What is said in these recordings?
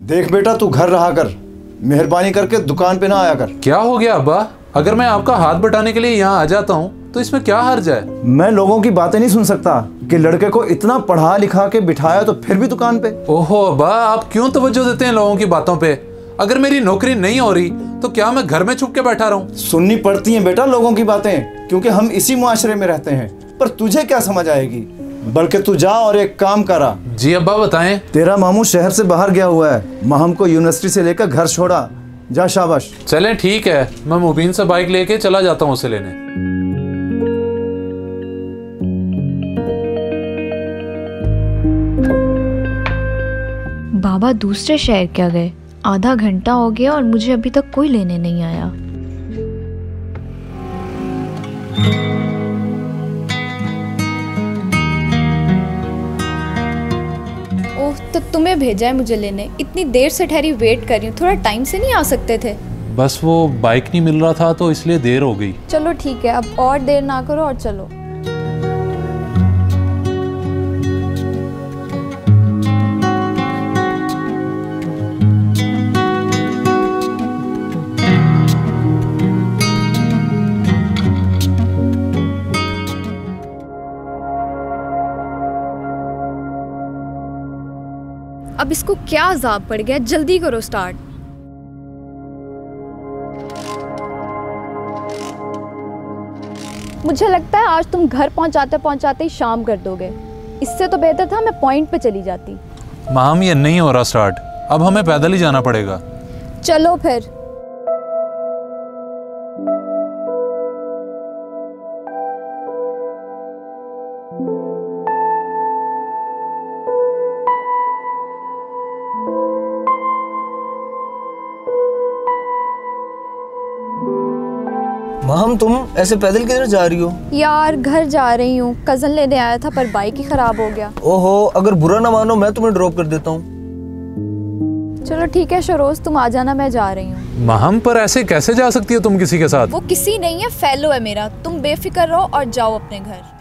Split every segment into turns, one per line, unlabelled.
देख बेटा, तू घर रहा कर, मेहरबानी करके दुकान पे ना आया कर।
क्या हो गया अब्बा? अगर मैं आपका हाथ बटाने के लिए यहाँ आ जाता हूँ तो इसमें क्या हर्ज है?
मैं लोगों की बातें नहीं सुन सकता कि लड़के को इतना पढ़ा लिखा के बिठाया तो फिर भी दुकान पे।
ओहो अब्बा, आप क्यों तवज्जो देते हैं लोगों की बातों पे? अगर मेरी नौकरी नहीं हो रही तो क्या मैं घर में छुप के बैठा रहूं?
सुननी पड़ती हैं बेटा लोगों की बातें, क्योंकि हम इसी मुआशरे में रहते हैं। पर तुझे क्या समझ आएगी? बल्कि तू जा और एक काम करा।
जी अब्बा बताएं।
तेरा मामू शहर से बाहर गया हुआ है, महम को यूनिवर्सिटी से लेकर घर छोड़ा। जा शाबाश।
चलें ठीक है, मैं मुबीन से बाइक लेके चला जाता हूँ उसे लेने।
बाबा दूसरे शहर क्या गए? आधा घंटा हो गया और मुझे अभी तक कोई लेने नहीं आया।
ओह, तो तुम्हें भेजा है मुझे लेने? इतनी देर से ठहरी वेट कर रही हूँ, थोड़ा टाइम से नहीं आ सकते थे?
बस वो बाइक नहीं मिल रहा था तो इसलिए देर हो गई।
चलो ठीक है, अब और देर ना करो और चलो। अब इसको क्या अजाब पड़ गया, जल्दी करो स्टार्ट। मुझे लगता है आज तुम घर पहुंचाते पहुंचाते ही शाम कर दोगे। इससे तो बेहतर था मैं पॉइंट पे चली जाती।
माम ये नहीं हो रहा स्टार्ट, अब हमें पैदल ही जाना पड़ेगा।
चलो फिर।
माम तुम ऐसे पैदल किधर जा रही हो?
यार घर जा रही हूँ, कजन लेने आया था पर बाइक ही खराब हो गया।
ओहो, अगर बुरा ना मानो मैं तुम्हें ड्रॉप कर देता हूँ।
चलो ठीक है शरोज, तुम आ जाना, मैं जा रही हूँ।
महम पर ऐसे कैसे जा सकती हो तुम किसी के साथ?
वो किसी नहीं है, फेलो है मेरा। तुम बेफिक्र रहो और जाओ अपने घर।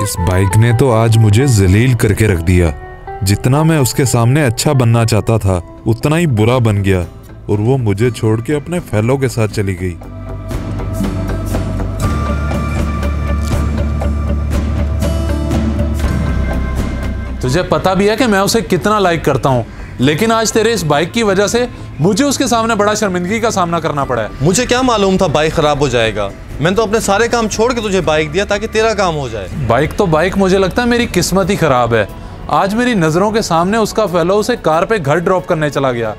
इस बाइक ने तो आज मुझे जलील करके रख दिया। जितना मैं उसके सामने अच्छा बनना चाहता था उतना ही बुरा बन गया और वो मुझे छोड़ के अपने फेलो के साथ चली गई।
तुझे पता भी है कि मैं उसे कितना लाइक करता हूँ, लेकिन आज तेरे इस बाइक की वजह से मुझे उसके सामने बड़ा शर्मिंदगी का सामना करना पड़ा है।
मुझे क्या मालूम था बाइक खराब हो जाएगा। मैंने तो अपने सारे काम छोड़ के तुझे बाइक दिया ताकि तेरा काम हो जाए।
बाइक तो बाइक, मुझे लगता है मेरी किस्मत ही खराब है। आज मेरी नजरों के सामने उसका फेलो उसे कार पे घर ड्रॉप करने चला गया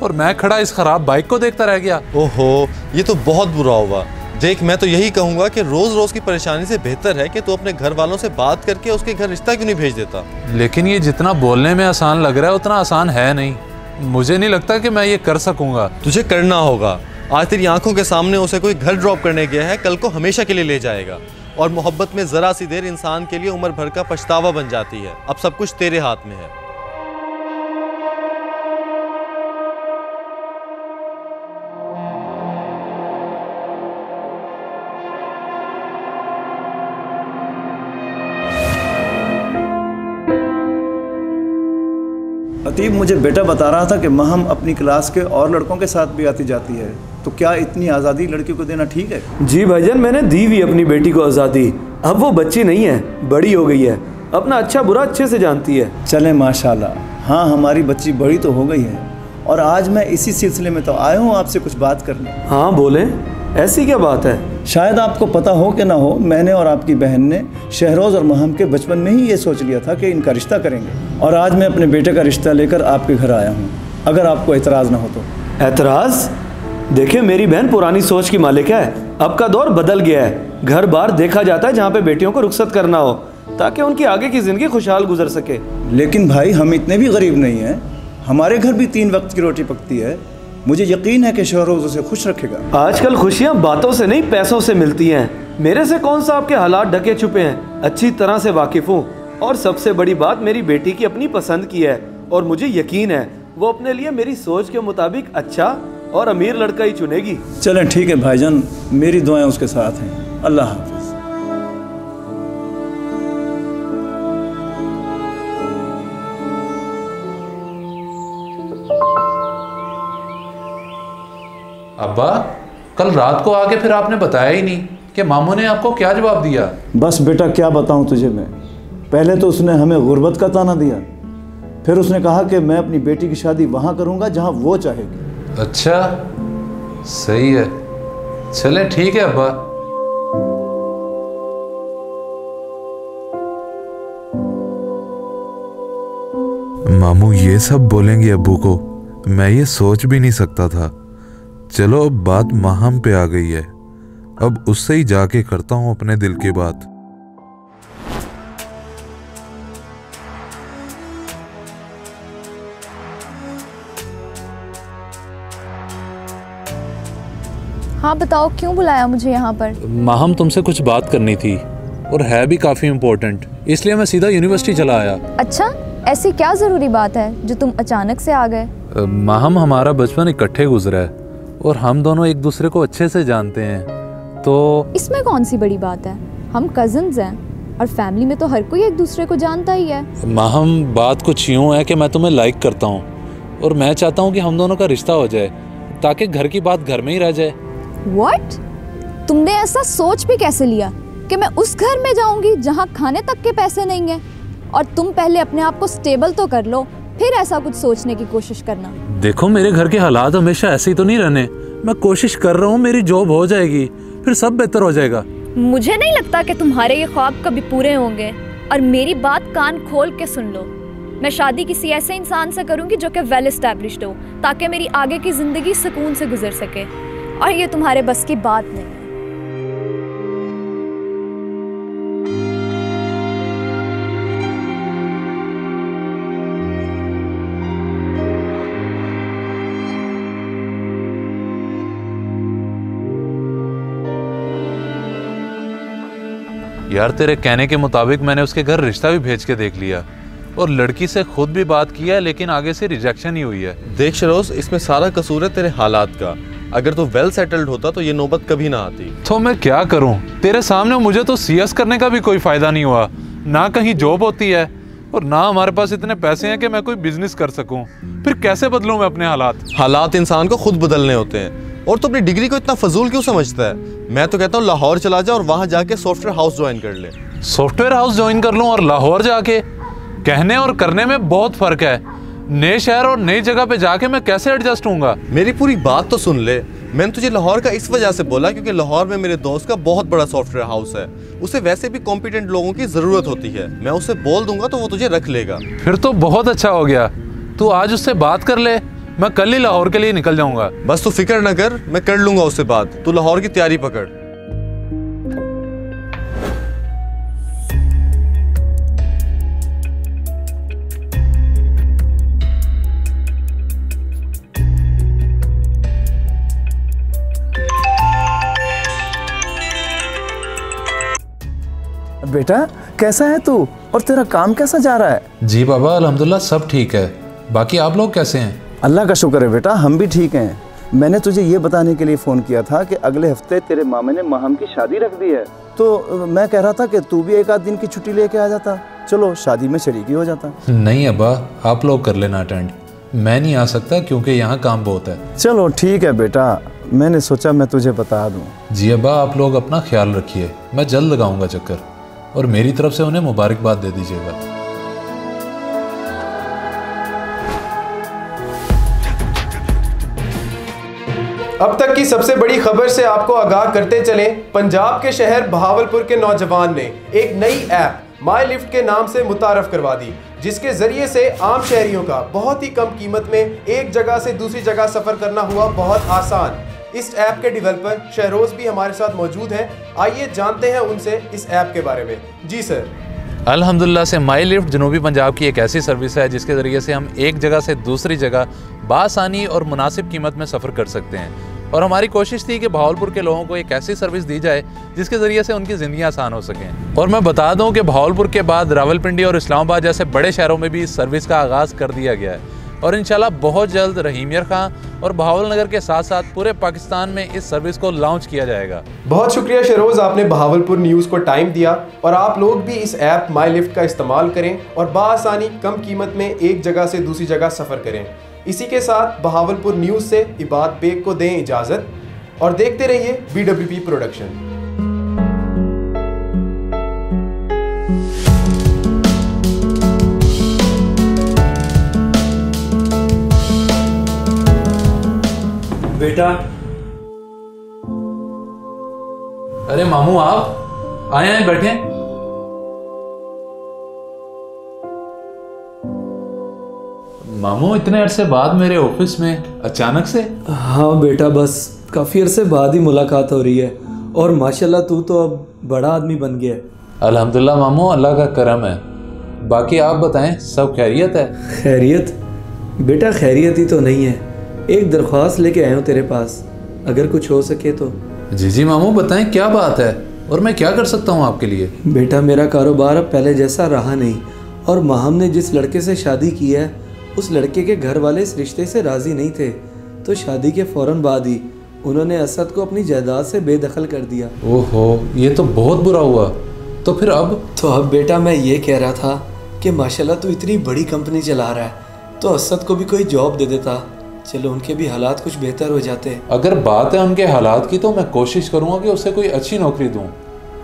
और मैं खड़ा इस खराब बाइक को देखता रह गया।
ओहो, ये तो बहुत बुरा हुआ। देख, मैं तो यही कहूंगा कि रोज रोज की परेशानी से बेहतर है कि तू अपने घर वालों से बात करके उसके घर रिश्ता क्यों नहीं भेज देता।
लेकिन ये जितना बोलने में आसान लग रहा है उतना आसान है नहीं। मुझे नहीं लगता कि मैं ये कर सकूंगा।
तुझे करना होगा। आज तेरी आंखों के सामने उसे कोई घर ड्रॉप करने गया है, कल को हमेशा के लिए ले जाएगा। और मोहब्बत में जरा सी देर इंसान के लिए उम्र भर का पछतावा बन जाती है। अब सब कुछ तेरे हाथ में है।
अतीब मुझे बेटा बता रहा था कि महम अपनी क्लास के और लड़कों के साथ भी आती जाती है, तो क्या इतनी आज़ादी लड़की को देना ठीक है?
जी भाईजान, मैंने दी हुई अपनी बेटी को आज़ादी। अब वो बच्ची नहीं है, बड़ी हो गई है, अपना अच्छा बुरा अच्छे से जानती है।
चले माशाल्लाह। हाँ, हमारी बच्ची बड़ी तो हो गई है और आज मैं इसी सिलसिले में तो आया हूँ आपसे कुछ बात करने।
हाँ बोले, ऐसी क्या बात है?
शायद आपको पता हो कि ना हो, मैंने और आपकी बहन ने शहरोज और महम के बचपन में ही ये सोच लिया था कि इनका रिश्ता करेंगे और आज मैं अपने बेटे का रिश्ता लेकर आपके घर आया हूँ, अगर आपको एतराज़ ना हो तो।
एतराज़? देखिए, मेरी बहन पुरानी सोच की मालिक है। अब का दौर बदल गया है। घर बार देखा जाता है जहाँ पे बेटियों को रुखसत करना हो ताकि उनकी आगे की ज़िंदगी खुशहाल गुजर सके।
लेकिन भाई, हम इतने भी गरीब नहीं हैं। हमारे घर भी 3 वक्त की रोटी पकती है। मुझे यकीन है कि शहरोज उसे खुश रखेगा।
आजकल खुशियाँ बातों से नहीं, पैसों से मिलती हैं। मेरे से कौन सा आपके हालात ढके छुपे हैं, अच्छी तरह से वाकिफ हूँ। और सबसे बड़ी बात, मेरी बेटी की अपनी पसंद की है और मुझे यकीन है वो अपने लिए मेरी सोच के मुताबिक अच्छा और अमीर लड़का ही चुनेगी।
चलें ठीक है भाईजान, मेरी दुआएं उसके साथ हैं। अल्लाह हाफ़िज़।
अब्बा, कल रात को आके फिर आपने बताया ही नहीं कि मामू ने आपको क्या जवाब दिया।
बस बेटा क्या बताऊं तुझे मैं। पहले तो उसने हमें गुर्बत का ताना दिया, फिर उसने कहा कि मैं अपनी बेटी की शादी वहाँ करूँगा जहाँ वो चाहेगी।
अच्छा, सही है। चले ठीक है अब्बा।
मामू ये सब बोलेंगे अब्बू को, मैं ये सोच भी नहीं सकता था। चलो अब बात माहम पे आ गई है, अब उससे ही जाके करता हूँ अपने दिल की बात।
हाँ बताओ, क्यों बुलाया मुझे यहाँ पर?
माहम, तुमसे कुछ बात करनी थी और है भी काफ़ी इम्पोर्टेंट, इसलिए मैं सीधा यूनिवर्सिटी चला आया।
अच्छा, ऐसी क्या ज़रूरी बात है जो तुम अचानक से आ गए?
माहम, हमारा बचपन इकट्ठे गुजरा है और हम दोनों एक दूसरे को अच्छे से जानते हैं, तो
इसमें कौन सी बड़ी बात है? हम कजिन्स हैं और फैमिली में तो हर कोई एक दूसरे को जानता ही है।
माहम, बात कुछ यूँ है कि मैं तुम्हें लाइक करता हूँ और मैं चाहता हूँ कि हम दोनों का रिश्ता हो जाए ताकि घर की बात घर में ही रह जाए।
What? तुमने ऐसा सोच भी कैसे लिया कि मैं उस घर में जाऊंगी जहाँ खाने तक के पैसे नहीं है? और तुम पहले अपने आप को स्टेबल तो कर लो, फिर ऐसा कुछ सोचने की कोशिश करना।
देखो, मेरे घर के हालात हमेशा ऐसे ही तो नहीं रहने। मैं कोशिश कर रहा हूँ, मेरी जॉब हो जाएगी, फिर सब बेहतर हो जाएगा।
मुझे नहीं लगता कि तुम्हारे ये ख्वाब कभी पूरे होंगे। और मेरी बात कान खोल के सुन लो, मैं शादी किसी ऐसे इंसान से करूंगी जो कि वेल एस्टैब्लिश्ड हो, ताकि मेरी आगे की जिंदगी सुकून से गुजर सके। और ये तुम्हारे बस की बात नहीं है।
यार, तेरे कहने के मुताबिक मैंने उसके घर रिश्ता भी भेज के देख लिया और लड़की से खुद भी बात किया है, लेकिन आगे से रिजेक्शन ही हुई है।
देख शरोज, इसमें सारा कसूर है तेरे हालात का। अगर तू वेल सेटल्ड होता तो ये नौबत कभी ना आती।
तो मैं क्या करूं? तेरे सामने मुझे तो सीएस करने का भी कोई फायदा नहीं हुआ, ना कहीं जॉब होती है और ना हमारे पास इतने पैसे हैं कि मैं कोई बिजनेस कर सकूं। फिर कैसे बदलूं मैं अपने हालात?
हालात इंसान को खुद बदलने होते हैं। और तू अपनी डिग्री को इतना फजूल क्यों समझता है? मैं तो कहता हूँ लाहौर चला जा और वहां जाके सॉफ्टवेयर हाउस ज्वाइन कर ले।
सॉफ्टवेयर हाउस ज्वाइन कर लूं और लाहौर जाके? कहने और करने में बहुत फर्क है। नए शहर और नई जगह पे जाके मैं कैसे एडजस्ट होऊंगा?
मेरी पूरी बात तो सुन ले। मैंने तुझे लाहौर का इस वजह से बोला क्योंकि लाहौर में मेरे दोस्त का बहुत बड़ा सॉफ्टवेयर हाउस है। उसे वैसे भी कॉम्पिटेंट लोगों की जरूरत होती है। मैं उसे बोल दूंगा तो वो तुझे रख लेगा।
फिर तो बहुत अच्छा हो गया। तू आज उससे बात कर ले, मैं कल ही लाहौर के लिए निकल जाऊंगा।
बस तू फिक्र न कर, मैं कर लूंगा उससे बात। तू लाहौर की तैयारी पकड़।
बेटा कैसा है तू, और तेरा काम कैसा जा रहा है?
जी बाबा, अल्हम्दुलिल्लाह सब ठीक है। बाकी आप लोग कैसे हैं?
अल्लाह का शुक्र है बेटा, हम भी ठीक हैं। मैंने तुझे ये बताने के लिए फ़ोन किया था कि अगले हफ्ते तेरे मामे ने माहम की शादी रख दी है, तो मैं कह रहा था कि तू भी एक आध दिन की छुट्टी लेके आ जाता, चलो शादी में शरीकी हो जाता।
नहीं अब्बा, आप लोग कर लेना अटेंड, मैं नहीं आ सकता क्योंकि यहाँ काम बहुत है।
चलो ठीक है बेटा, मैंने सोचा मैं तुझे बता दूँ।
जी अब्बा, आप लोग अपना ख्याल रखिए, मैं जल्द लगाऊंगा चक्कर और मेरी तरफ से उन्हें मुबारकबाद दे दीजिएगा।
अब तक की सबसे बड़ी खबर से आपको आगाह करते चलें। पंजाब के शहर बहावलपुर के नौजवान ने एक नई ऐप माई लिफ्ट के नाम से मुतारफ करवा दी, जिसके जरिए से आम शहरियों का बहुत ही कम कीमत में एक जगह से दूसरी जगह सफर करना हुआ बहुत आसान। इस ऐप के डेवलपर शहरोज भी हमारे साथ मौजूद हैं। आइए जानते हैं उनसे इस ऐप के बारे में। जी सर।
अल्हम्दुलिल्लाह से माई लिफ्ट जनूबी पंजाब की एक ऐसी सर्विस है जिसके ज़रिए से हम एक जगह से दूसरी जगह बासानी और मुनासिब कीमत में सफ़र कर सकते हैं। और हमारी कोशिश थी कि भावलपुर के लोगों को एक ऐसी सर्विस दी जाए जिसके ज़रिए से उनकी ज़िंदगी आसान हो सकें। और मैं बता दूं कि भावलपुर के बाद रावलपिंडी और इस्लामाबाद जैसे बड़े शहरों में भी इस सर्विस का आगाज़ कर दिया गया है। और इंशाल्लाह बहुत जल्द रहीमियर खां और बहावलनगर के साथ साथ पूरे पाकिस्तान में इस सर्विस को लॉन्च किया जाएगा।
बहुत शुक्रिया शहरोज़, आपने बहावलपुर न्यूज़ को टाइम दिया। और आप लोग भी इस ऐप माई लिफ्ट का इस्तेमाल करें और बाआसानी कम कीमत में एक जगह से दूसरी जगह सफ़र करें। इसी के साथ बहावलपुर न्यूज़ से इबाद बेग को दें इजाज़त और देखते रहिए BWP प्रोडक्शन।
बेटा।
अरे मामू, आप आए बैठे। मामू, इतने अरसे बाद मेरे ऑफिस में अचानक से?
हाँ बेटा, बस काफ़ी अरसे बाद ही मुलाकात हो रही है और माशाल्लाह तू तो अब बड़ा आदमी बन गया है।
अल्हम्दुलिल्लाह मामू, अल्लाह का करम है। बाकी आप बताएं, सब खैरियत है?
खैरियत बेटा, खैरियत ही तो नहीं है। एक दरख्वास्त लेके आया हूँ तेरे पास, अगर कुछ हो सके तो।
जी मामू, बताएं क्या बात है और मैं क्या कर सकता हूँ आपके लिए?
बेटा, मेरा कारोबार अब पहले जैसा रहा नहीं और माहम ने जिस लड़के से शादी की है उस लड़के के घर वाले इस रिश्ते से राज़ी नहीं थे, तो शादी के फ़ौरन बाद ही उन्होंने असद को अपनी जायदाद से बेदखल कर दिया।
ओहो, ये तो बहुत बुरा हुआ। तो फिर अब?
तो अब बेटा मैं ये कह रहा था कि माशाल्लाह तू इतनी बड़ी कंपनी चला रहा है तो असद को भी कोई जॉब दे देता, चलो उनके भी हालात कुछ बेहतर हो जाते।
अगर बात है उनके हालात की तो मैं कोशिश करूंगा कि उसे कोई अच्छी नौकरी दूं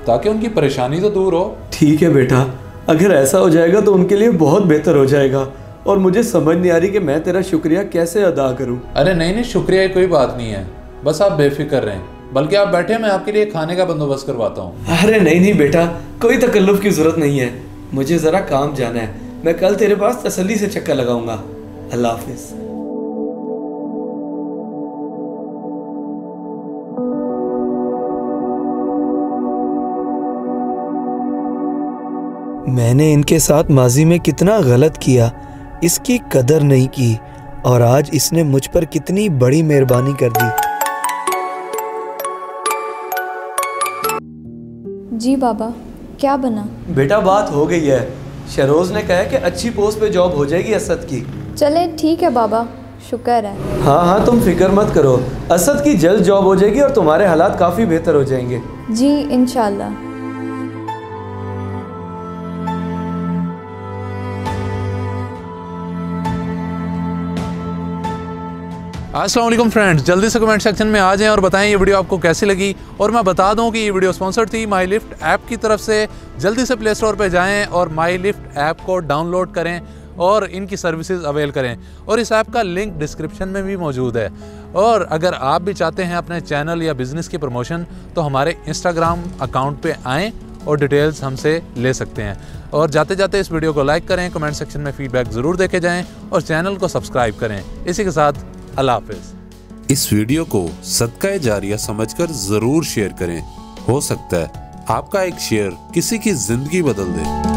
ताकि उनकी परेशानी तो दूर हो।
ठीक है बेटा, अगर ऐसा हो जाएगा तो उनके लिए बहुत बेहतर हो जाएगा और मुझे समझ नहीं आ रही कि मैं तेरा शुक्रिया कैसे अदा करूं।
अरे नहीं, शुक्रिया कोई बात नहीं है, बस आप बेफिक्र रहें। बल्कि आप बैठे, मैं आपके लिए खाने का बंदोबस्त करवाता हूँ।
अरे नहीं बेटा, कोई तकल्लुफ की जरूरत नहीं है, मुझे ज़रा काम जाना है। मैं कल तेरे पास तसल्ली से चक्कर लगाऊंगा। अल्लाह हाफिज़। मैंने इनके साथ माजी में कितना गलत किया, इसकी कदर नहीं की और आज इसने मुझ पर कितनी बड़ी मेहरबानी कर दी।
जी बाबा, क्या बना?
बेटा, बात हो गई है। शहरोज ने कहा कि अच्छी पोस्ट पे जॉब हो जाएगी असद की।
चले ठीक है बाबा, शुक्र है।
हाँ, तुम फिक्र मत करो, असद की जल्द जॉब हो जाएगी और तुम्हारे हालात काफ़ी बेहतर हो जाएंगे।
जी इंशाल्लाह।
अस्सलाम वालेकुम फ्रेंड्स, जल्दी से कमेंट सेक्शन में आ जाएं और बताएं ये वीडियो आपको कैसी लगी। और मैं बता दूं कि ये वीडियो स्पॉन्सर्ड थी माई लिफ्ट ऐप की तरफ से। जल्दी से प्ले स्टोर पर जाएं और माई लिफ्ट ऐप को डाउनलोड करें और इनकी सर्विसेज अवेल करें। और इस ऐप का लिंक डिस्क्रिप्शन में भी मौजूद है। और अगर आप भी चाहते हैं अपने चैनल या बिज़नेस की प्रमोशन तो हमारे इंस्टाग्राम अकाउंट पर आएँ और डिटेल्स हमसे ले सकते हैं। और जाते जाते इस वीडियो को लाइक करें, कमेंट सेक्शन में फीडबैक ज़रूर देके जाएँ और चैनल को सब्सक्राइब करें। इसी के साथ अल्लाह हाफिज़।
इस वीडियो को सदका जारिया समझकर जरूर शेयर करें। हो सकता है आपका एक शेयर किसी की जिंदगी बदल दे।